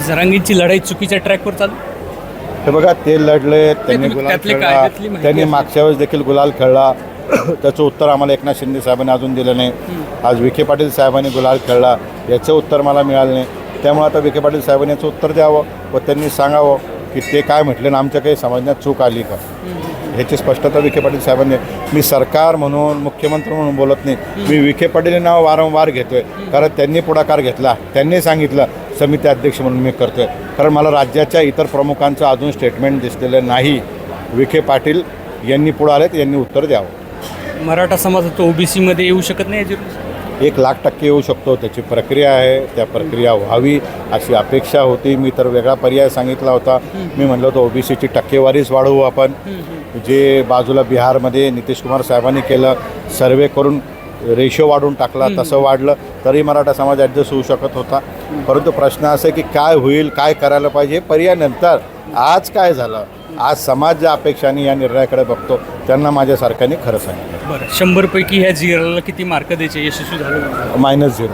जरांगींची लढाई चुकीच्या ट्रॅकवर चालू. हे बघा ते लढले, त्यांनी तुम्ही गुलाल त्यातले खेळला, काय त्यातली माहिती त्यांनी असेल. मागच्या वेळेस देखील गुलाल खेळला. त्याचं उत्तर आम्हाला एकनाथ शिंदे साहेबांनी अजून दिलं नाही. आज विखे पाटील साहेबांनी गुलाल खेळला, याचं उत्तर मला मिळालं नाही. त्यामुळे आता विखे पाटील साहेबांनी याचं उत्तर द्यावं व त्यांनी सांगावं की ते काय म्हटले ना, आमच्या काही समजण्यात चूक आली का, ह्याची स्पष्टता विखे पाटील साहेबांनी. मी सरकार म्हणून, मुख्यमंत्री म्हणून बोलत नाही, मी विखे पाटील हे नाव वारंवार घेतोय, कारण त्यांनी पुढाकार घेतला, त्यांनी सांगितलं समिती अध्यक्ष म्हणून मी करतोय. कारण मला राज्याच्या इतर प्रमुखांचं अजून स्टेटमेंट दिसलेलं नाही. विखे पाटील यांनी पुढे आलेत, यांनी उत्तर द्यावं. मराठा समाज तो ओबीसीमध्ये येऊ शकत नाही याची. 1,00,000% येऊ शकतो, त्याची प्रक्रिया आहे, त्या प्रक्रिया व्हावी अशी अपेक्षा होती. मी तर वेगळा पर्याय सांगितला होता. मी म्हणलं होतं ओबीसीची टक्केवारीच वाढवू आपण. जे बाजूला बिहारमध्ये नितीश कुमार साहेबांनी केलं, सर्वे करून रेशो वाढून टाकला, तसं वाढलं तरी मराठा समाज ॲडजस्ट होऊ शकत होता. परंतु प्रश्न असा आहे की काय होईल, काय करायला पाहिजे, पर्याय नंतर. आज काय झालं, आज समाज ज्या अपेक्षाने या निर्णयाकडे बघतो त्यांना माझ्या सरकारने खरं सांगितलं. बरं, 100 पैकी ह्या 0ला किती मार्क द्यायचे, यशस्वी झालं? -0.